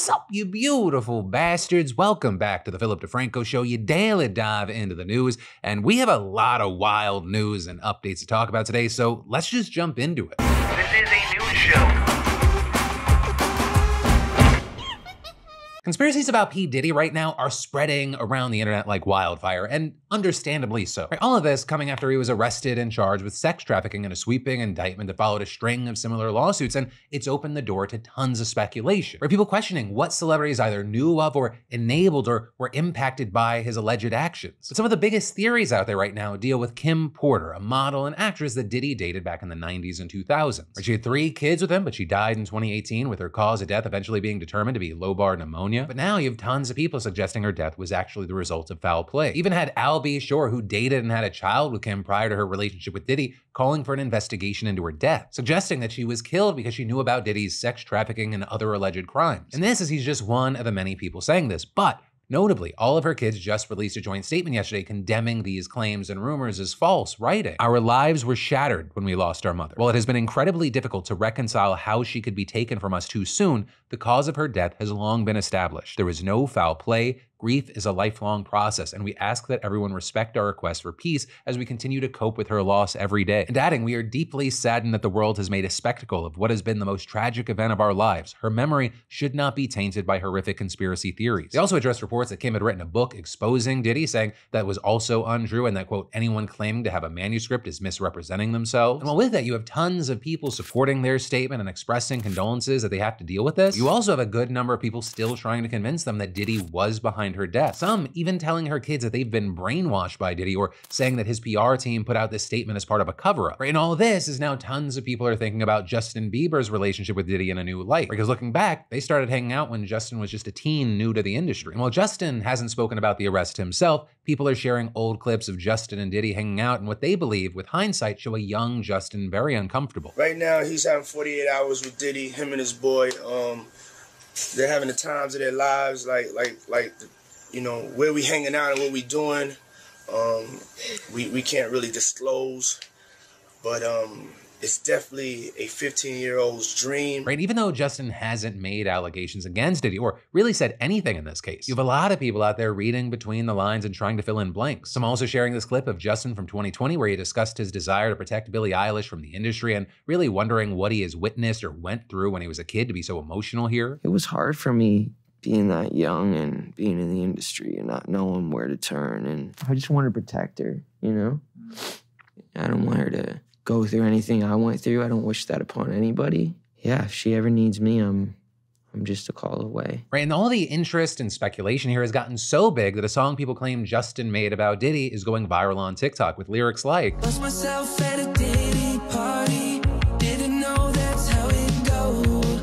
Sup, you beautiful bastards. Welcome back to the Philip DeFranco Show, your daily dive into the news. And we have a lot of wild news and updates to talk about today, so let's just jump into it. This is a news show. Conspiracies about P. Diddy right now are spreading around the internet like wildfire, and understandably so. All of this coming after he was arrested and charged with sex trafficking in a sweeping indictment that followed a string of similar lawsuits, and it's opened the door to tons of speculation. People questioning what celebrities either knew of or enabled or were impacted by his alleged actions. But some of the biggest theories out there right now deal with Kim Porter, a model and actress that Diddy dated back in the 90s and 2000s. She had 3 kids with him, but she died in 2018 with her cause of death eventually being determined to be lobar pneumonia. But now you have tons of people suggesting her death was actually the result of foul play. Even had Al B. Shore, who dated and had a child with Kim prior to her relationship with Diddy, calling for an investigation into her death, suggesting that she was killed because she knew about Diddy's sex trafficking and other alleged crimes. And this is he's just one of the many people saying this, but notably, all of her kids just released a joint statement yesterday condemning these claims and rumors as false, writing, "Our lives were shattered when we lost our mother. While it has been incredibly difficult to reconcile how she could be taken from us too soon, the cause of her death has long been established. There was no foul play. Grief is a lifelong process, and we ask that everyone respect our request for peace as we continue to cope with her loss every day." And adding, "We are deeply saddened that the world has made a spectacle of what has been the most tragic event of our lives. Her memory should not be tainted by horrific conspiracy theories." They also addressed reports that Kim had written a book exposing Diddy, saying that was also untrue and that, quote, "anyone claiming to have a manuscript is misrepresenting themselves." And while with that, you have tons of people supporting their statement and expressing condolences that they have to deal with this, you also have a good number of people still trying to convince them that Diddy was behind her death. Some even telling her kids that they've been brainwashed by Diddy or saying that his PR team put out this statement as part of a cover-up. And all of this is now tons of people are thinking about Justin Bieber's relationship with Diddy in a new light. Because looking back, they started hanging out when Justin was just a teen new to the industry. And while Justin hasn't spoken about the arrest himself, people are sharing old clips of Justin and Diddy hanging out and what they believe, with hindsight, show a young Justin very uncomfortable. Right now, he's having 48 hours with Diddy, him and his boy. They're having the times of their lives, you know, where we hanging out and what we doing, we can't really disclose, but it's definitely a 15-year-old's dream. Right, even though Justin hasn't made allegations against Diddy or really said anything in this case, you have a lot of people out there reading between the lines and trying to fill in blanks. Some also sharing this clip of Justin from 2020 where he discussed his desire to protect Billie Eilish from the industry and really wondering what he has witnessed or went through when he was a kid to be so emotional here. It was hard for me being that young and being in the industry and not knowing where to turn. And I just want to protect her, you know? I don't want her to go through anything I went through. I don't wish that upon anybody. Yeah, if she ever needs me, I'm just a call away. Right, and all the interest and speculation here has gotten so big that a song people claim Justin made about Diddy is going viral on TikTok with lyrics like, "Lost myself at a Diddy party, didn't know that's how it goes.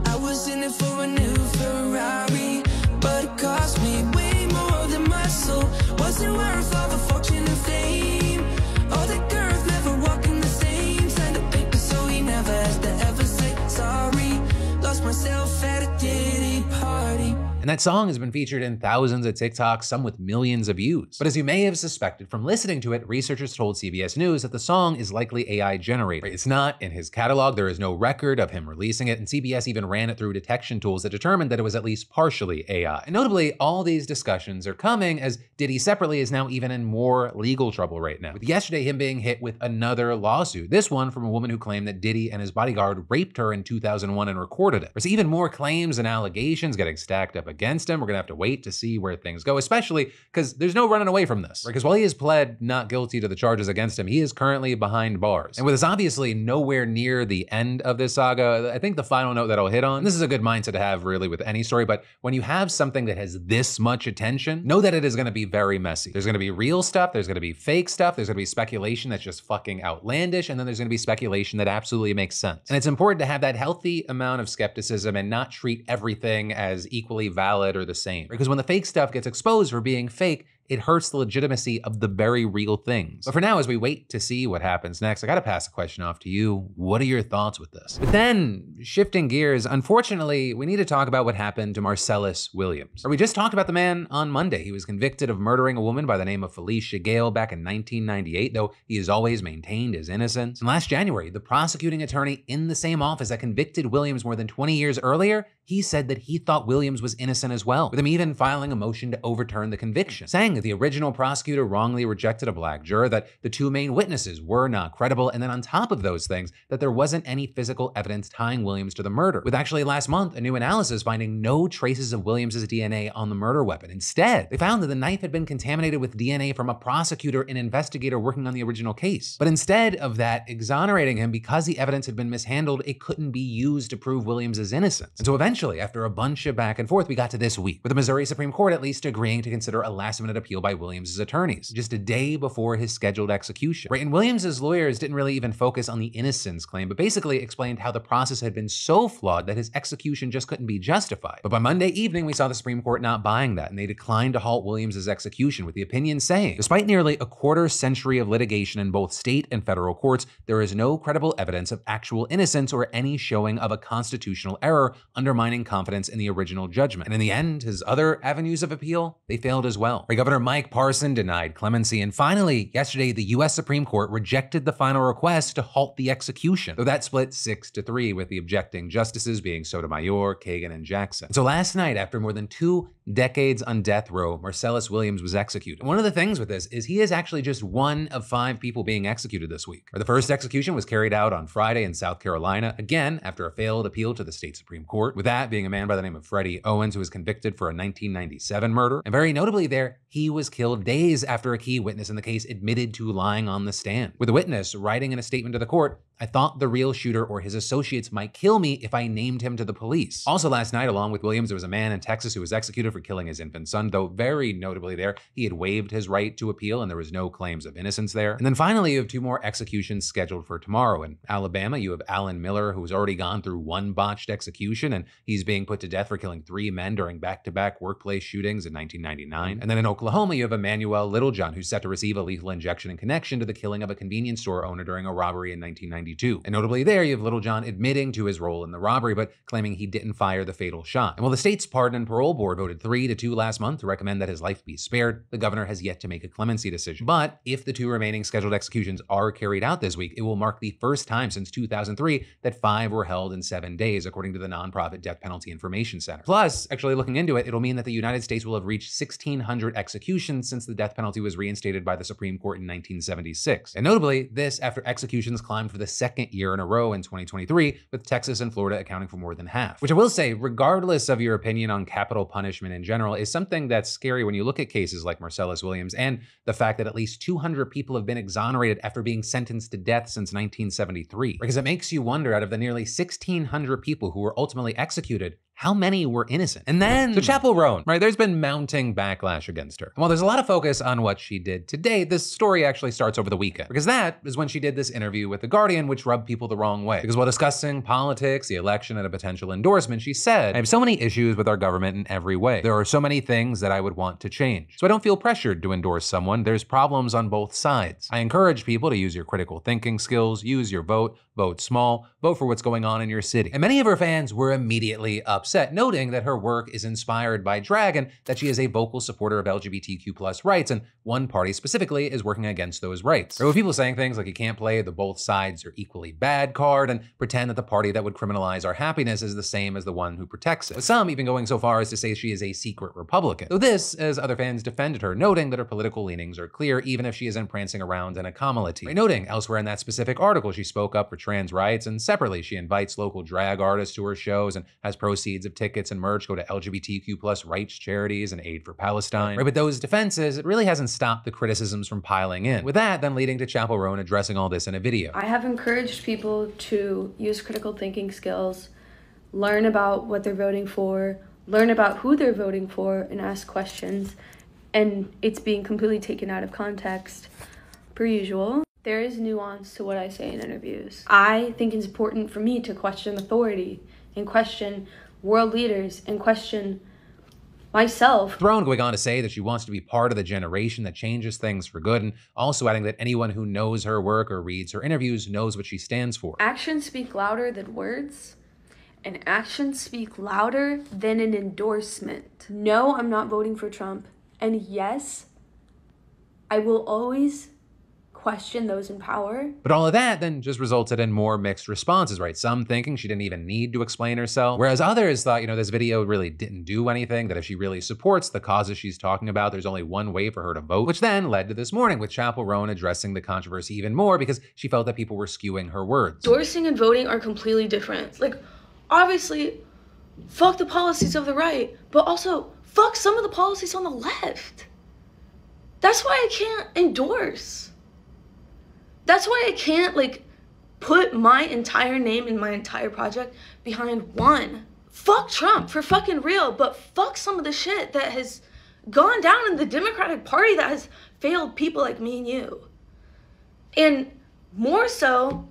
I was in it for a new Ferrari, but it cost me way more than my soul. Wasn't worth all the fortune and fame. All the girls never walking the same. Signed a paper so he never has to ever say sorry. Lost myself at a Diddy party." And that song has been featured in thousands of TikToks, some with millions of views. But as you may have suspected from listening to it, researchers told CBS News that the song is likely AI generated. It's not in his catalog, there is no record of him releasing it, and CBS even ran it through detection tools that determined that it was at least partially AI. And notably, all these discussions are coming as Diddy separately is now even in more legal trouble right now, with yesterday him being hit with another lawsuit, this one from a woman who claimed that Diddy and his bodyguard raped her in 2001 and recorded it. There's even more claims and allegations getting stacked up against him. We're gonna have to wait to see where things go, especially because there's no running away from this. Because while he has pled not guilty to the charges against him, he is currently behind bars. And with us obviously nowhere near the end of this saga, I think the final note that I'll hit on, and this is a good mindset to have really with any story, but when you have something that has this much attention, know that it is gonna be very messy. There's gonna be real stuff, there's gonna be fake stuff, there's gonna be speculation that's just fucking outlandish, and then there's gonna be speculation that absolutely makes sense. And it's important to have that healthy amount of skepticism and not treat everything as equally valid or the same. Because when the fake stuff gets exposed for being fake, it hurts the legitimacy of the very real things. But for now, as we wait to see what happens next, I gotta pass the question off to you. What are your thoughts with this? But then, shifting gears, unfortunately, we need to talk about what happened to Marcellus Williams. We just talked about the man on Monday. He was convicted of murdering a woman by the name of Felicia Gale back in 1998, though he has always maintained his innocence. And last January, the prosecuting attorney in the same office that convicted Williams more than 20 years earlier, he said that he thought Williams was innocent as well, with him even filing a motion to overturn the conviction, saying that the original prosecutor wrongly rejected a black juror, that the two main witnesses were not credible, and then on top of those things, that there wasn't any physical evidence tying Williams to the murder, with actually last month a new analysis finding no traces of Williams's DNA on the murder weapon. Instead, they found that the knife had been contaminated with DNA from a prosecutor and investigator working on the original case. But instead of that exonerating him because the evidence had been mishandled, it couldn't be used to prove Williams's innocence. And so eventually, after a bunch of back and forth, we got to this week, with the Missouri Supreme Court at least agreeing to consider a last-minute appeal by Williams's attorneys, just a day before his scheduled execution. Right, and Williams's lawyers didn't really even focus on the innocence claim, but basically explained how the process had been so flawed that his execution just couldn't be justified. But by Monday evening, we saw the Supreme Court not buying that, and they declined to halt Williams's execution, with the opinion saying, despite nearly a quarter-century of litigation in both state and federal courts, there is no credible evidence of actual innocence or any showing of a constitutional error undermining confidence in the original judgment. And in the end, his other avenues of appeal, they failed as well. Right, Governor Mike Parson denied clemency, and finally, yesterday, the U.S. Supreme Court rejected the final request to halt the execution, though that split 6-3, with the objecting justices being Sotomayor, Kagan, and Jackson. So last night, after more than 2 decades on death row, Marcellus Williams was executed. And one of the things with this is he is actually just one of 5 people being executed this week. The first execution was carried out on Friday in South Carolina, again after a failed appeal to the state Supreme Court, with that being a man by the name of Freddie Owens, who was convicted for a 1997 murder. And very notably there, he was killed days after a key witness in the case admitted to lying on the stand, with the witness writing in a statement to the court, "I thought the real shooter or his associates might kill me if I named him to the police." Also last night, along with Williams, there was a man in Texas who was executed for killing his infant son, though very notably there, he had waived his right to appeal and there was no claims of innocence there. And then finally, you have 2 more executions scheduled for tomorrow. In Alabama, you have Alan Miller, who's already gone through 1 botched execution, and he's being put to death for killing 3 men during back-to-back workplace shootings in 1999. And then in Oklahoma, you have Emmanuel Littlejohn, who's set to receive a lethal injection in connection to the killing of a convenience store owner during a robbery in 1992. And notably there, you have Littlejohn admitting to his role in the robbery, but claiming he didn't fire the fatal shot. And while the state's Pardon and Parole Board voted 3-2 last month to recommend that his life be spared, the governor has yet to make a clemency decision. But if the 2 remaining scheduled executions are carried out this week, it will mark the first time since 2003 that 5 were held in 7 days, according to the nonprofit Death Penalty Information Center. Plus, actually looking into it, it'll mean that the United States will have reached 1,600 executions since the death penalty was reinstated by the Supreme Court in 1976. And notably, this after executions climbed for the 2nd year in a row in 2023, with Texas and Florida accounting for more than half. Which I will say, regardless of your opinion on capital punishment in general, is something that's scary when you look at cases like Marcellus Williams and the fact that at least 200 people have been exonerated after being sentenced to death since 1973. Because it makes you wonder, out of the nearly 1,600 people who were ultimately executed, how many were innocent? And then, so Chappell Roan, right, there's been mounting backlash against her. And while there's a lot of focus on what she did today, this story actually starts over the weekend, because that is when she did this interview with The Guardian, which rubbed people the wrong way. Because while discussing politics, the election, and a potential endorsement, she said, "I have so many issues with our government in every way. There are so many things that I would want to change. So I don't feel pressured to endorse someone. There's problems on both sides. I encourage people to use your critical thinking skills, use your vote, vote small, vote for what's going on in your city." And many of her fans were immediately upset, noting that her work is inspired by drag and that she is a vocal supporter of LGBTQ+ rights, and one party specifically is working against those rights. There were people saying things like you can't play the both sides are equally bad card and pretend that the party that would criminalize our happiness is the same as the one who protects it. With some even going so far as to say she is a secret Republican. Though this, as other fans defended her, noting that her political leanings are clear even if she isn't prancing around in a Kamala tee. Noting elsewhere in that specific article, she spoke up for trans rights, and separately she invites local drag artists to her shows and has proceeds of tickets and merch go to LGBTQ+ rights charities and aid for Palestine. Right, but those defenses, it really hasn't stopped the criticisms from piling in. With that, then leading to Chappell Roan addressing all this in a video. I have encouraged people to use critical thinking skills, learn about what they're voting for, learn about who they're voting for, and ask questions. And it's being completely taken out of context, per usual. There is nuance to what I say in interviews. I think it's important for me to question authority and question world leaders and question myself. Throne going on to say that she wants to be part of the generation that changes things for good, and also adding that anyone who knows her work or reads her interviews knows what she stands for. Actions speak louder than words, and actions speak louder than an endorsement. No, I'm not voting for Trump. And yes, I will always question those in power. But all of that then just resulted in more mixed responses, right? Some thinking she didn't even need to explain herself, whereas others thought, this video really didn't do anything, that if she really supports the causes she's talking about, there's only one way for her to vote, which then led to this morning with Chappell Roan addressing the controversy even more because she felt that people were skewing her words. Endorsing and voting are completely different. Like, obviously, fuck the policies of the right, but also fuck some of the policies on the left. That's why I can't endorse. That's why I can't, put my entire name and my entire project behind one. Fuck Trump, for fucking real, but fuck some of the shit that has gone down in the Democratic Party that has failed people like me and you. And more so,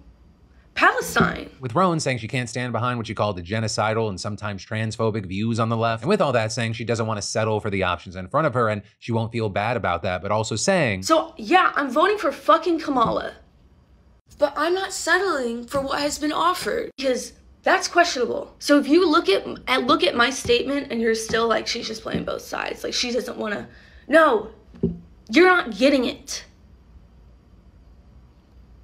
Palestine. With Roan saying she can't stand behind what she called the genocidal and sometimes transphobic views on the left. And with all that, saying she doesn't want to settle for the options in front of her and she won't feel bad about that, but also saying, so yeah, I'm voting for fucking Kamala. But I'm not settling for what has been offered because that's questionable. So if you look at my statement and you're still like, she's just playing both sides, like she doesn't want to, no, you're not getting it.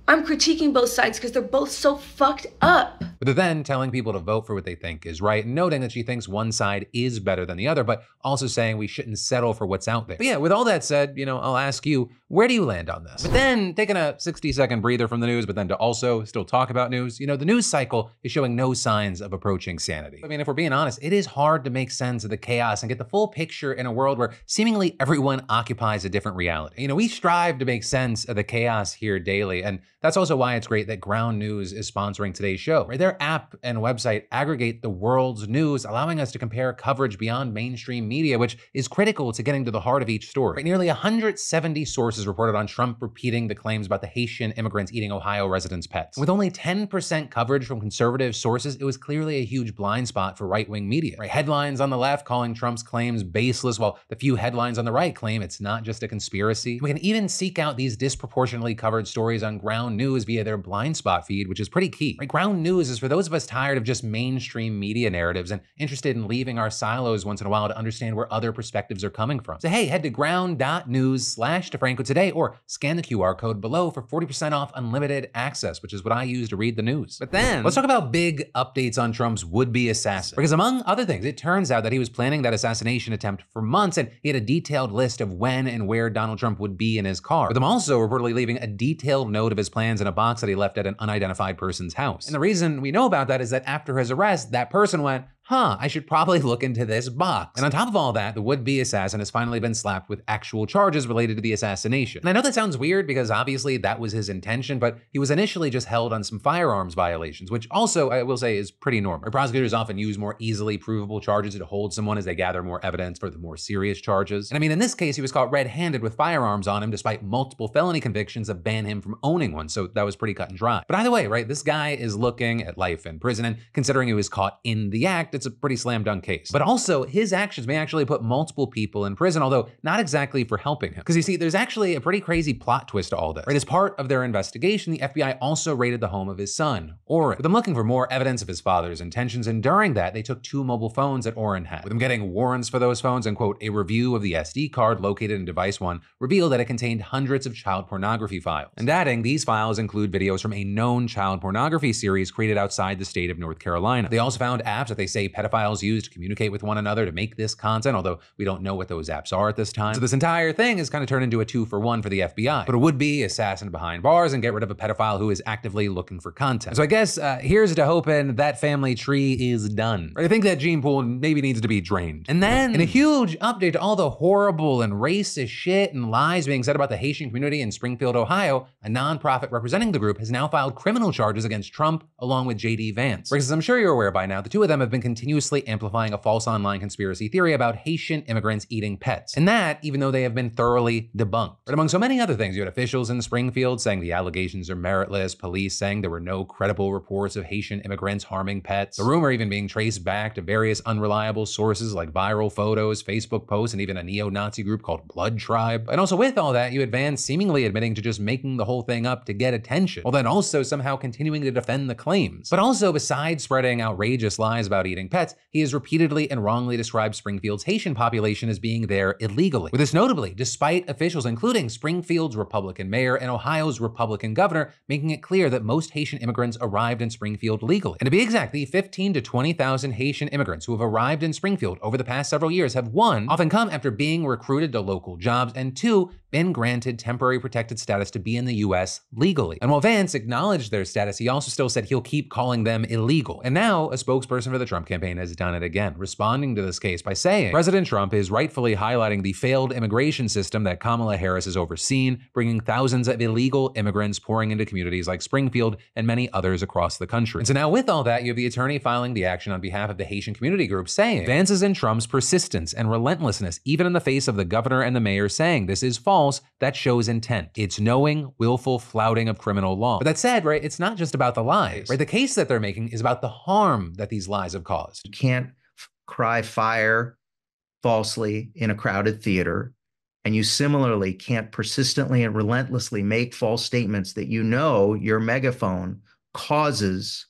I'm critiquing both sides because they're both so fucked up. But then telling people to vote for what they think is right, noting that she thinks one side is better than the other, but also saying we shouldn't settle for what's out there. But yeah, with all that said, I'll ask you, where do you land on this? But then taking a 60-second breather from the news, but then to also still talk about news, the news cycle is showing no signs of approaching sanity. I mean, if we're being honest, it is hard to make sense of the chaos and get the full picture in a world where seemingly everyone occupies a different reality. We strive to make sense of the chaos here daily, and that's also why it's great that Ground News is sponsoring today's show. Right? Their app and website aggregate the world's news, allowing us to compare coverage beyond mainstream media, which is critical to getting to the heart of each story. Right? Nearly 170 sources reported on Trump repeating the claims about the Haitian immigrants eating Ohio residents' pets. And with only 10% coverage from conservative sources, it was clearly a huge blind spot for right-wing media. Right? Headlines on the left calling Trump's claims baseless, while the few headlines on the right claim it's not just a conspiracy. We can even seek out these disproportionately covered stories on Ground News via their blind spot feed, which is pretty key. Right? Ground News is for those of us tired of just mainstream media narratives and interested in leaving our silos once in a while to understand where other perspectives are coming from. So hey, head to ground.news/DeFranco today or scan the QR code below for 40% off unlimited access, which is what I use to read the news. But then let's talk about big updates on Trump's would-be assassin. Because among other things, it turns out that he was planning that assassination attempt for months, and he had a detailed list of when and where Donald Trump would be in his car, with him also reportedly leaving a detailed note of his plans in a box that he left at an unidentified person's house. And the reason we know about that is that after his arrest, that person went, I should probably look into this box. And on top of all that, the would-be assassin has finally been slapped with actual charges related to the assassination. And I know that sounds weird because obviously that was his intention, but he was initially just held on some firearms violations, which also, I will say, is pretty normal. Prosecutors often use more easily provable charges to hold someone as they gather more evidence for the more serious charges. And I mean, in this case, he was caught red-handed with firearms on him despite multiple felony convictions that ban him from owning one, so that was pretty cut and dry. But either way, right, this guy is looking at life in prison, and considering he was caught in the act, it's a pretty slam dunk case. But also, his actions may actually put multiple people in prison, although not exactly for helping him. Because you see, there's actually a pretty crazy plot twist to all this. Right? As part of their investigation, the FBI also raided the home of his son, Orrin, with them looking for more evidence of his father's intentions, and during that, they took 2 mobile phones that Orrin had. With them getting warrants for those phones, and quote, a review of the SD card located in device 1 revealed that it contained hundreds of child pornography files. And adding, these files include videos from a known child pornography series created outside the state of North Carolina. They also found apps that they say pedophiles use to communicate with one another to make this content, although we don't know what those apps are at this time. So this entire thing is kind of turned into a 2-for-1 for the FBI. But a would-be assassin behind bars and get rid of a pedophile who is actively looking for content. So I guess here's to hoping that family tree is done. I think that gene pool maybe needs to be drained. And then, in a huge update to all the horrible and racist shit and lies being said about the Haitian community in Springfield, Ohio, a nonprofit representing the group has now filed criminal charges against Trump along with JD Vance. Because as I'm sure you're aware by now, the two of them have been continuously amplifying a false online conspiracy theory about Haitian immigrants eating pets. And that, even though they have been thoroughly debunked. But among so many other things, you had officials in Springfield saying the allegations are meritless, police saying there were no credible reports of Haitian immigrants harming pets, the rumor even being traced back to various unreliable sources like viral photos, Facebook posts, and even a neo-Nazi group called Blood Tribe. And also with all that, you had Vance seemingly admitting to just making the whole thing up to get attention, while then also somehow continuing to defend the claims. But also, besides spreading outrageous lies about eating pets, he has repeatedly and wrongly described Springfield's Haitian population as being there illegally. With this notably, despite officials including Springfield's Republican mayor and Ohio's Republican governor making it clear that most Haitian immigrants arrived in Springfield legally. And to be exact, the 15,000 to 20,000 Haitian immigrants who have arrived in Springfield over the past several years have, one, often come after being recruited to local jobs, and two, been granted temporary protected status to be in the US legally. And while Vance acknowledged their status, he also still said he'll keep calling them illegal. And now a spokesperson for the Trump campaign has done it again, responding to this case by saying President Trump is rightfully highlighting the failed immigration system that Kamala Harris has overseen, bringing thousands of illegal immigrants pouring into communities like Springfield and many others across the country. And so now with all that, you have the attorney filing the action on behalf of the Haitian community group saying Vance's and Trump's persistence and relentlessness, even in the face of the governor and the mayor saying this is false, that shows intent. It's knowing, willful flouting of criminal law. But that said, right, it's not just about the lies, right? The case that they're making is about the harm that these lies have caused. You can't cry fire falsely in a crowded theater, and you similarly can't persistently and relentlessly make false statements that you know your megaphone causes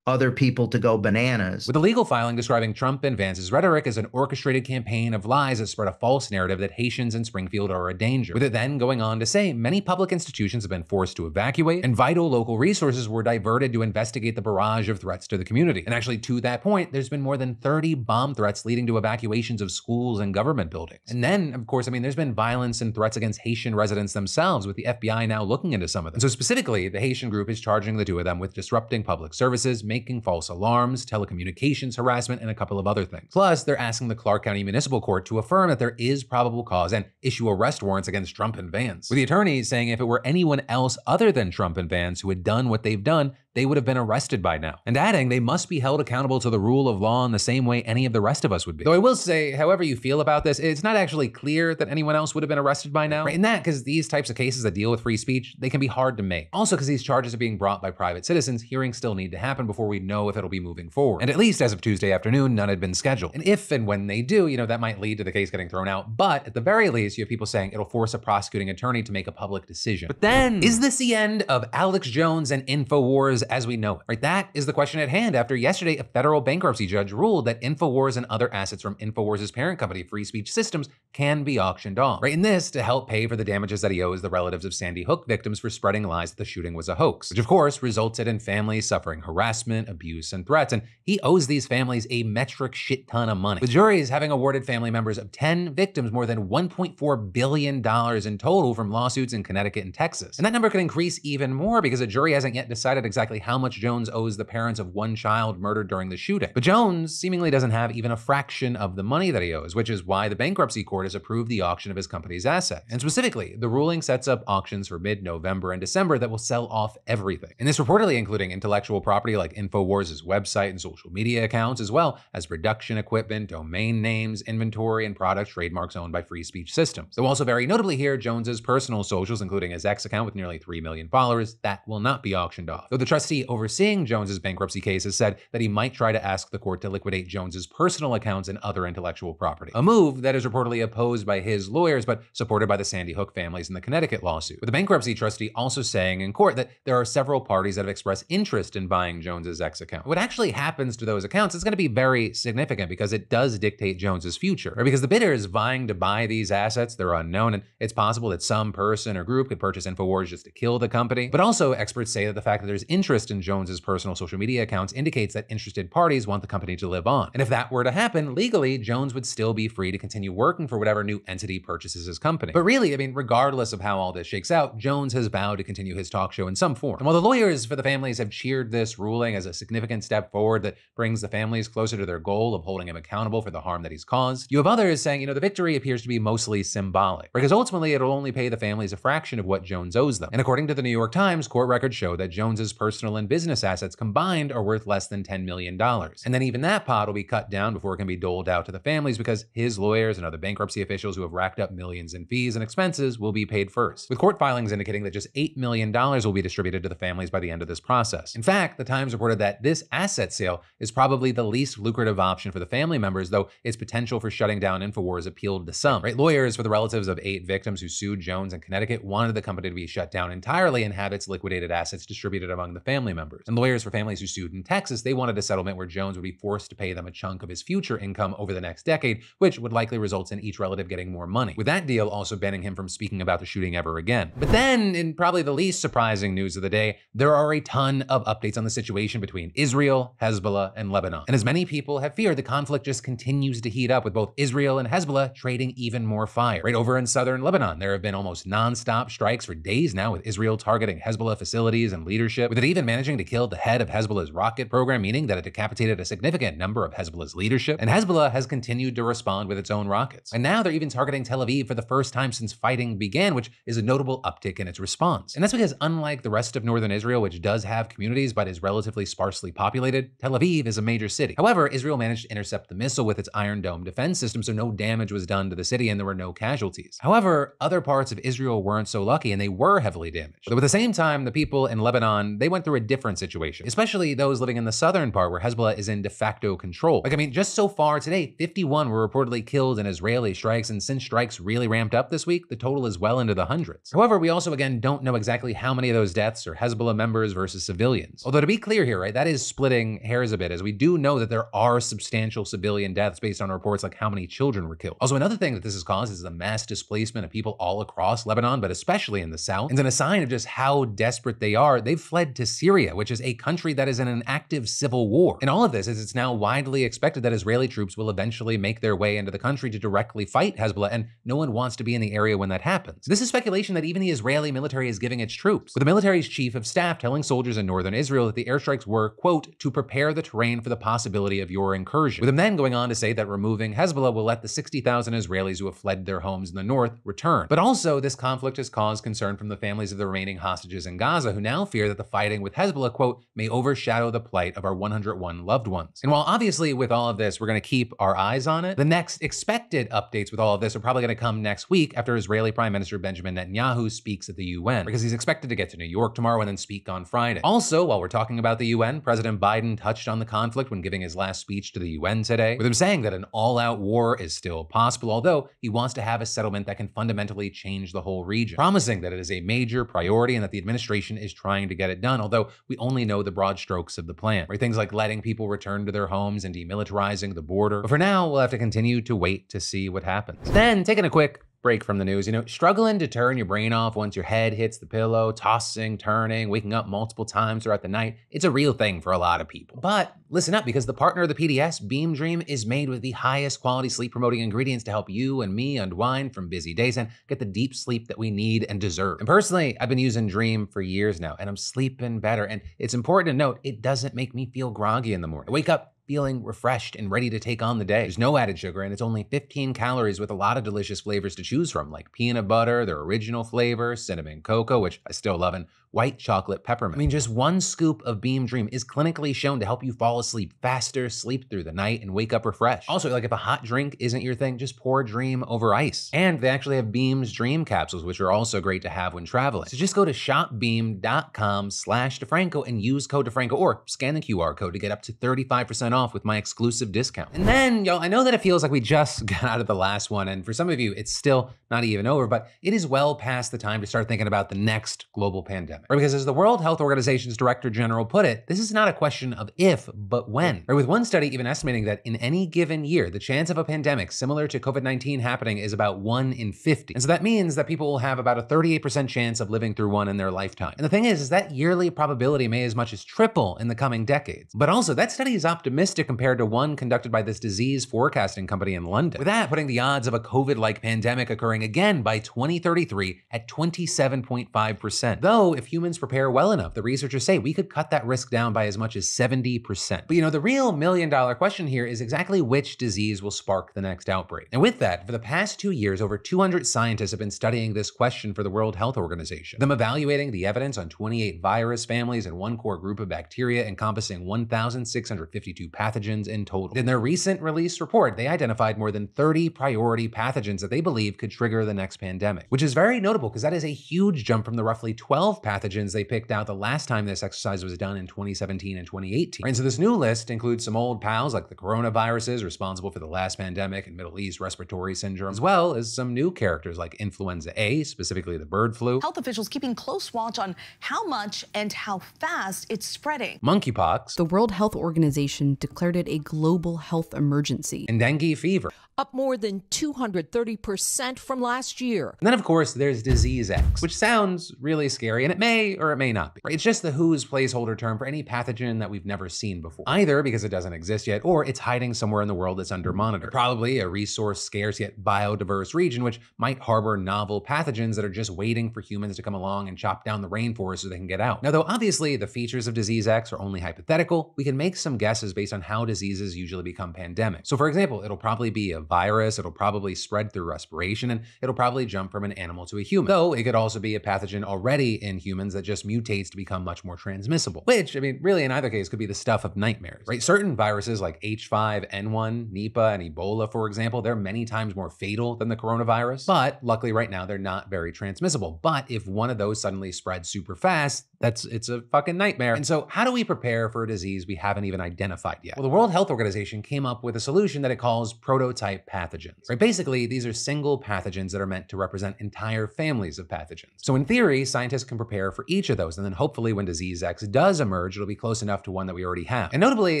other people to go bananas. With a legal filing describing Trump and Vance's rhetoric as an orchestrated campaign of lies that spread a false narrative that Haitians in Springfield are a danger. With it then going on to say many public institutions have been forced to evacuate and vital local resources were diverted to investigate the barrage of threats to the community. And actually to that point, there's been more than 30 bomb threats leading to evacuations of schools and government buildings. And then, of course, there's been violence and threats against Haitian residents themselves, with the FBI now looking into some of them. And so specifically, the Haitian group is charging the two of them with disrupting public services, making false alarms, telecommunications harassment, and a couple of other things. Plus, they're asking the Clark County Municipal Court to affirm that there is probable cause and issue arrest warrants against Trump and Vance. With the attorney saying if it were anyone else other than Trump and Vance who had done what they've done, they would have been arrested by now. And adding, they must be held accountable to the rule of law in the same way any of the rest of us would be. Though I will say, however you feel about this, it's not actually clear that anyone else would have been arrested by now. Right? And that, because these types of cases that deal with free speech, they can be hard to make. Also, because these charges are being brought by private citizens, hearings still need to happen before we know if it'll be moving forward. And at least as of Tuesday afternoon, none had been scheduled. And if and when they do, that might lead to the case getting thrown out. But at the very least, you have people saying it'll force a prosecuting attorney to make a public decision. But then, is this the end of Alex Jones and InfoWars as we know it? Right? That is the question at hand after yesterday a federal bankruptcy judge ruled that InfoWars and other assets from InfoWars' parent company, Free Speech Systems, can be auctioned off. Right? And this to help pay for the damages that he owes the relatives of Sandy Hook victims for spreading lies that the shooting was a hoax, which of course resulted in families suffering harassment, abuse, and threats. And he owes these families a metric shit ton of money, with juries having awarded family members of 10 victims more than $1.4 billion in total from lawsuits in Connecticut and Texas. And that number could increase even more because a jury hasn't yet decided exactly how much Jones owes the parents of one child murdered during the shooting. But Jones seemingly doesn't have even a fraction of the money that he owes, which is why the bankruptcy court has approved the auction of his company's assets. And specifically, the ruling sets up auctions for mid-November and December that will sell off everything. And this reportedly including intellectual property like InfoWars' website and social media accounts, as well as production equipment, domain names, inventory, and product trademarks owned by Free Speech Systems. Though also very notably here, Jones's personal socials, including his X account with nearly 3 million followers, that will not be auctioned off. Though the trustee overseeing Jones's bankruptcy case has said that he might try to ask the court to liquidate Jones's personal accounts and other intellectual property. A move that is reportedly opposed by his lawyers, but supported by the Sandy Hook families in the Connecticut lawsuit. With the bankruptcy trustee also saying in court that there are several parties that have expressed interest in buying Jones's X account. What actually happens to those accounts is going to be very significant because it does dictate Jones's future. Or because the bidders vying to buy these assets, they're unknown, and it's possible that some person or group could purchase InfoWars just to kill the company. But also, experts say that the fact that there's interest in Jones's personal social media accounts indicates that interested parties want the company to live on. And if that were to happen, legally, Jones would still be free to continue working for whatever new entity purchases his company. But really, regardless of how all this shakes out, Jones has vowed to continue his talk show in some form. And while the lawyers for the families have cheered this ruling as a significant step forward that brings the families closer to their goal of holding him accountable for the harm that he's caused, you have others saying, the victory appears to be mostly symbolic, because ultimately it'll only pay the families a fraction of what Jones owes them. And according to the New York Times, court records show that Jones's personal personal and business assets combined are worth less than $10 million. And then even that pot will be cut down before it can be doled out to the families because his lawyers and other bankruptcy officials who have racked up millions in fees and expenses will be paid first, with court filings indicating that just $8 million will be distributed to the families by the end of this process. In fact, the Times reported that this asset sale is probably the least lucrative option for the family members, though its potential for shutting down InfoWars appealed to some. Right? Lawyers for the relatives of 8 victims who sued Jones in Connecticut wanted the company to be shut down entirely and have its liquidated assets distributed among the family members. And lawyers for families who sued in Texas, they wanted a settlement where Jones would be forced to pay them a chunk of his future income over the next decade, which would likely result in each relative getting more money, with that deal also banning him from speaking about the shooting ever again. But then, in probably the least surprising news of the day, there are a ton of updates on the situation between Israel, Hezbollah, and Lebanon. And as many people have feared, the conflict just continues to heat up, with both Israel and Hezbollah trading even more fire. Right over in southern Lebanon, there have been almost non-stop strikes for days now, with Israel targeting Hezbollah facilities and leadership, with it even managing to kill the head of Hezbollah's rocket program, meaning that it decapitated a significant number of Hezbollah's leadership. And Hezbollah has continued to respond with its own rockets. And now they're even targeting Tel Aviv for the first time since fighting began, which is a notable uptick in its response. And that's because unlike the rest of northern Israel, which does have communities but is relatively sparsely populated, Tel Aviv is a major city. However, Israel managed to intercept the missile with its Iron Dome defense system, so no damage was done to the city and there were no casualties. However, other parts of Israel weren't so lucky and they were heavily damaged. But at the same time, the people in Lebanon, they went through a different situation, especially those living in the southern part where Hezbollah is in de facto control. Just so far today, 51 were reportedly killed in Israeli strikes, and since strikes really ramped up this week, the total is well into the hundreds. However, we also again don't know exactly how many of those deaths are Hezbollah members versus civilians. Although to be clear here, right, that is splitting hairs a bit, as we do know that there are substantial civilian deaths based on reports like how many children were killed. Also, another thing that this has caused is the mass displacement of people all across Lebanon, but especially in the south. And in a sign of just how desperate they are, they've fled to Syria, which is a country that is in an active civil war. And all of this is it's now widely expected that Israeli troops will eventually make their way into the country to directly fight Hezbollah, and no one wants to be in the area when that happens. This is speculation that even the Israeli military is giving its troops, with the military's chief of staff telling soldiers in northern Israel that the airstrikes were, quote, to prepare the terrain for the possibility of your incursion, with him then going on to say that removing Hezbollah will let the 60,000 Israelis who have fled their homes in the north return. But also, this conflict has caused concern from the families of the remaining hostages in Gaza, who now fear that the fighting with Hezbollah, quote, may overshadow the plight of our 101 loved ones. And while obviously with all of this, we're going to keep our eyes on it, the next expected updates with all of this are probably going to come next week after Israeli Prime Minister Benjamin Netanyahu speaks at the UN, because he's expected to get to New York tomorrow and then speak on Friday. Also, while we're talking about the UN, President Biden touched on the conflict when giving his last speech to the UN today, with him saying that an all-out war is still possible, although he wants to have a settlement that can fundamentally change the whole region, promising that it is a major priority and that the administration is trying to get it done, although we only know the broad strokes of the plan, right? Things like letting people return to their homes and demilitarizing the border. But for now, we'll have to continue to wait to see what happens. Then, taking a quick break from the news, struggling to turn your brain off once your head hits the pillow, tossing, turning, waking up multiple times throughout the night. It's a real thing for a lot of people. But listen up, because the partner of the PDS, Beam Dream, is made with the highest quality sleep promoting ingredients to help you and me unwind from busy days and get the deep sleep that we need and deserve. And personally, I've been using Dream for years now, and I'm sleeping better. And it's important to note, it doesn't make me feel groggy in the morning. I wake up feeling refreshed and ready to take on the day. There's no added sugar, and it's only 15 calories with a lot of delicious flavors to choose from, like peanut butter, their original flavor, cinnamon cocoa, which I still love, and white chocolate peppermint. Just one scoop of Beam Dream is clinically shown to help you fall asleep faster, sleep through the night, and wake up refreshed. Also, if a hot drink isn't your thing, just pour Dream over ice. And they actually have Beam's Dream capsules, which are also great to have when traveling. So just go to shopbeam.com/DeFranco and use code DeFranco, or scan the QR code to get up to 35% off with my exclusive discount. And then, I know that it feels like we just got out of the last one, and for some of you, it's still not even over, but it is well past the time to start thinking about the next global pandemic. Right? Because as the World Health Organization's Director General put it, this is not a question of if, but when. Right? With one study even estimating that in any given year, the chance of a pandemic similar to COVID-19 happening is about 1 in 50. And so that means that people will have about a 38% chance of living through one in their lifetime. And the thing is that yearly probability may as much as triple in the coming decades. But also, that study is optimistic compared to one conducted by this disease forecasting company in London, with that putting the odds of a COVID-like pandemic occurring again by 2033 at 27.5%. Though, if humans prepare well enough, the researchers say we could cut that risk down by as much as 70%. But the real million-dollar question here is exactly which disease will spark the next outbreak. And with that, for the past 2 years, over 200 scientists have been studying this question for the World Health Organization, them evaluating the evidence on 28 virus families and one core group of bacteria encompassing 1,652 pathogens in total. In their recent released report, they identified more than 30 priority pathogens that they believe could trigger the next pandemic, which is very notable because that is a huge jump from the roughly 12 pathogens they picked out the last time this exercise was done in 2017 and 2018. And so this new list includes some old pals like the coronaviruses responsible for the last pandemic and Middle East respiratory syndrome, as well as some new characters like influenza A, specifically the bird flu. Health officials keeping close watch on how much and how fast it's spreading. Monkeypox. The World Health Organization declared it a global health emergency. And dengue fever. Up more than 230% from last year. And then, of course, there's Disease X, which sounds really scary, and it may or it may not be. It's just the WHO's placeholder term for any pathogen that we've never seen before, either because it doesn't exist yet, or it's hiding somewhere in the world that's under monitor. Probably a resource-scarce yet biodiverse region, which might harbor novel pathogens that are just waiting for humans to come along and chop down the rainforest so they can get out. Now, though obviously the features of Disease X are only hypothetical, we can make some guesses based on how diseases usually become pandemic. So, for example, it'll probably be a virus, it'll probably spread through respiration, and it'll probably jump from an animal to a human. Though it could also be a pathogen already in humans that just mutates to become much more transmissible, which, really in either case could be the stuff of nightmares, right? Certain viruses like H5N1, Nipah, and Ebola, for example, they're many times more fatal than the coronavirus, but luckily right now they're not very transmissible. But if one of those suddenly spreads super fast, it's a fucking nightmare. And so how do we prepare for a disease we haven't even identified yet? Well, the World Health Organization came up with a solution that it calls prototype pathogens, right? Basically, these are single pathogens that are meant to represent entire families of pathogens. So in theory, scientists can prepare for each of those, and then hopefully when Disease X does emerge, it'll be close enough to one that we already have. And notably,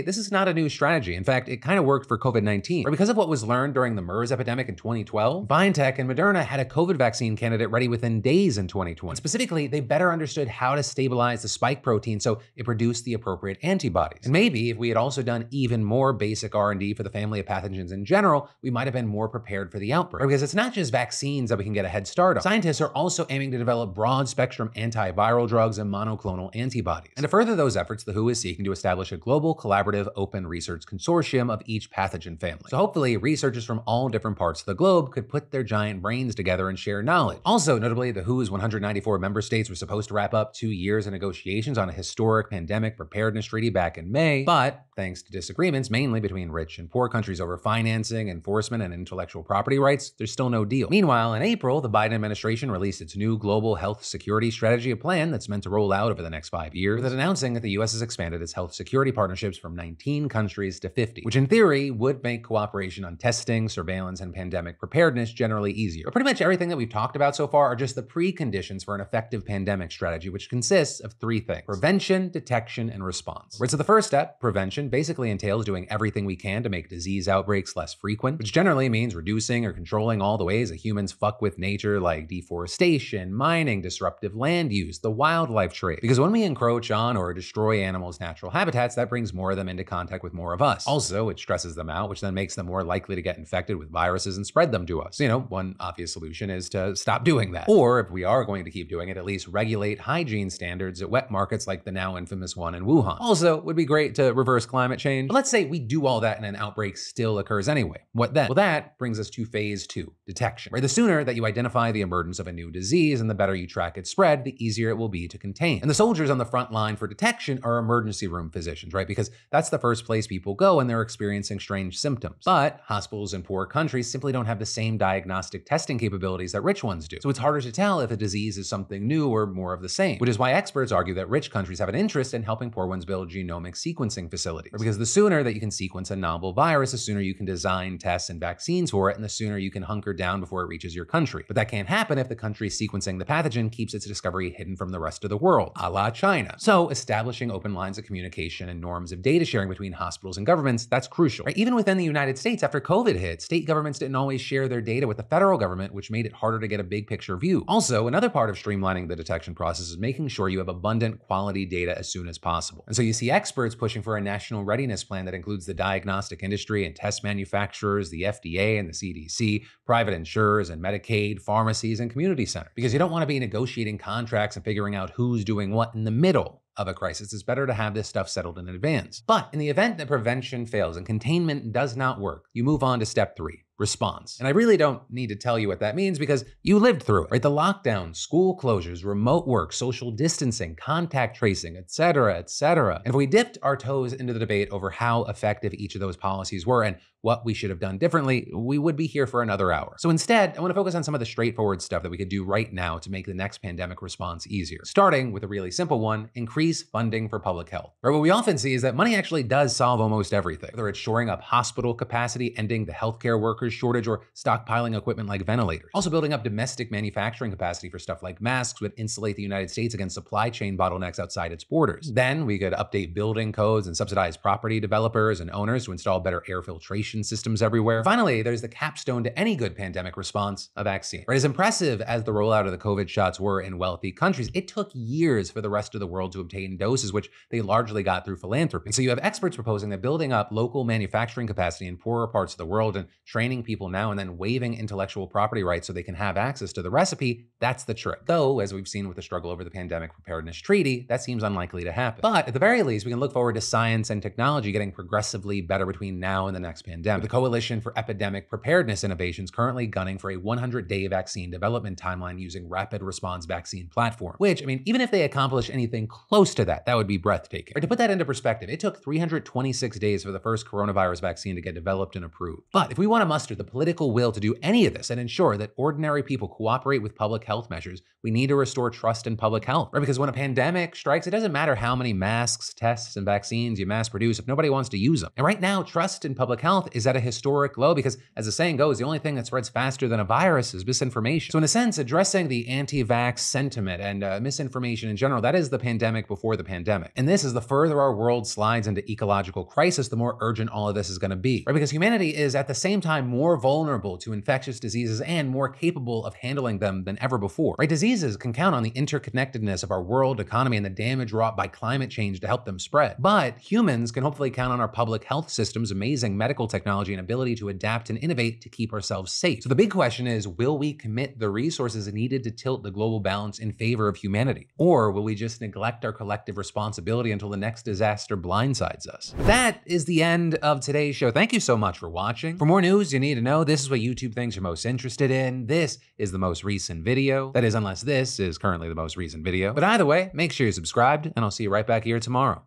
this is not a new strategy. In fact, it kind of worked for COVID-19, right? Because of what was learned during the MERS epidemic in 2012, BioNTech and Moderna had a COVID vaccine candidate ready within days in 2020. And specifically, they better understood how to stabilize the spike protein so it produced the appropriate antibodies. And maybe if we had also done even more basic R&D for the family of pathogens in general, we might have been more prepared for the outbreak. Because it's not just vaccines that we can get a head start on. Scientists are also aiming to develop broad-spectrum antiviral drugs and monoclonal antibodies. And to further those efforts, the WHO is seeking to establish a global collaborative open research consortium of each pathogen family. So hopefully, researchers from all different parts of the globe could put their giant brains together and share knowledge. Also, notably, the WHO's 194 member states were supposed to wrap up 2 years of negotiations on a historic pandemic preparedness treaty back in May, but thanks to disagreements mainly between rich and poor countries over financing, enforcement, and intellectual property rights, there's still no deal. Meanwhile, in April, the Biden administration released its new global health security strategy, a plan that's meant to roll out over the next 5 years, with it announcing that the US has expanded its health security partnerships from 19 countries to 50, which in theory would make cooperation on testing, surveillance, and pandemic preparedness generally easier. But pretty much everything that we've talked about so far are just the preconditions for an effective pandemic strategy, which consists of 3 things: prevention, detection, and response. Right, so the first step, prevention, basically entails doing everything we can to make disease outbreaks less frequent, which generally means reducing or controlling all the ways that humans fuck with nature, like deforestation, mining, disruptive land use, the wildlife trade. Because when we encroach on or destroy animals' natural habitats, that brings more of them into contact with more of us. Also, it stresses them out, which then makes them more likely to get infected with viruses and spread them to us. One obvious solution is to stop doing that. Or if we are going to keep doing it, at least regulate hygiene standards at wet markets like the now infamous one in Wuhan. Also, it would be great to reverse climate change. But let's say we do all that and an outbreak still occurs anyway. What then? Well, that brings us to phase 2, detection. Right? The sooner that you identify the emergence of a new disease and the better you track its spread, the easier it will be to contain. And the soldiers on the front line for detection are emergency room physicians, right? Because that's the first place people go when they're experiencing strange symptoms. But hospitals in poor countries simply don't have the same diagnostic testing capabilities that rich ones do. So it's harder to tell if a disease is something new or more of the same, which is why experts argue that rich countries have an interest in helping poor ones build genomic sequencing facilities. Because the sooner that you can sequence a novel virus, the sooner you can design tests and vaccines for it, and the sooner you can hunker down before it reaches your country. But that can't happen if the country sequencing the pathogen keeps its discovery hidden from the rest of the world, a la China. So establishing open lines of communication and norms of data sharing between hospitals and governments, that's crucial. Right? Even within the United States, after COVID hit, state governments didn't always share their data with the federal government, which made it harder to get a big picture view. Also, another part of streamlining the detection process is making sure you have abundant quality data as soon as possible. And so you see experts pushing for a national readiness plan that includes the diagnostic industry and test manufacturers, the FDA and the CDC, private insurers and Medicaid, pharmacies and community centers. Because you don't want to be negotiating contracts and figuring out who's doing what in the middle of a crisis. It's better to have this stuff settled in advance. But in the event that prevention fails and containment does not work, you move on to step 3. Response. And I really don't need to tell you what that means because you lived through it, right? The lockdown, school closures, remote work, social distancing, contact tracing, etc., etc. And if we dipped our toes into the debate over how effective each of those policies were and what we should have done differently, we would be here for another hour. So instead, I want to focus on some of the straightforward stuff that we could do right now to make the next pandemic response easier. Starting with a really simple one, increase funding for public health. Right, what we often see is that money actually does solve almost everything. Whether it's shoring up hospital capacity, ending the healthcare workers shortage, or stockpiling equipment like ventilators. Also building up domestic manufacturing capacity for stuff like masks would insulate the United States against supply chain bottlenecks outside its borders. Then we could update building codes and subsidize property developers and owners to install better air filtration systems everywhere. Finally, there's the capstone to any good pandemic response, a vaccine. Right, as impressive as the rollout of the COVID shots were in wealthy countries, it took years for the rest of the world to obtain doses, which they largely got through philanthropy. So you have experts proposing that building up local manufacturing capacity in poorer parts of the world and training people now and then waiving intellectual property rights so they can have access to the recipe, that's the trick. Though, as we've seen with the struggle over the Pandemic Preparedness Treaty, that seems unlikely to happen. But at the very least, we can look forward to science and technology getting progressively better between now and the next pandemic. The Coalition for Epidemic Preparedness Innovations currently gunning for a 100-day vaccine development timeline using rapid response vaccine platform, which, I mean, even if they accomplish anything close to that, that would be breathtaking. Or to put that into perspective, it took 326 days for the first coronavirus vaccine to get developed and approved. But if we want to muster the political will to do any of this and ensure that ordinary people cooperate with public health measures, we need to restore trust in public health, right? Because when a pandemic strikes, it doesn't matter how many masks, tests, and vaccines you mass produce if nobody wants to use them. And right now, trust in public health is at a historic low because, as the saying goes, the only thing that spreads faster than a virus is misinformation. So in a sense, addressing the anti-vax sentiment and misinformation in general, that is the pandemic before the pandemic. And this is the further our world slides into ecological crisis, the more urgent all of this is going to be, right? Because humanity is at the same time more vulnerable to infectious diseases and more capable of handling them than ever before, right? Diseases can count on the interconnectedness of our world economy and the damage wrought by climate change to help them spread. But humans can hopefully count on our public health system's amazing medical technology and ability to adapt and innovate to keep ourselves safe. So the big question is, will we commit the resources needed to tilt the global balance in favor of humanity? Or will we just neglect our collective responsibility until the next disaster blindsides us? That is the end of today's show. Thank you so much for watching. For more news you need to know, this is what YouTube thinks you're most interested in. This is the most recent video. That is, unless this is currently the most recent video. But either way, make sure you're subscribed, and I'll see you right back here tomorrow.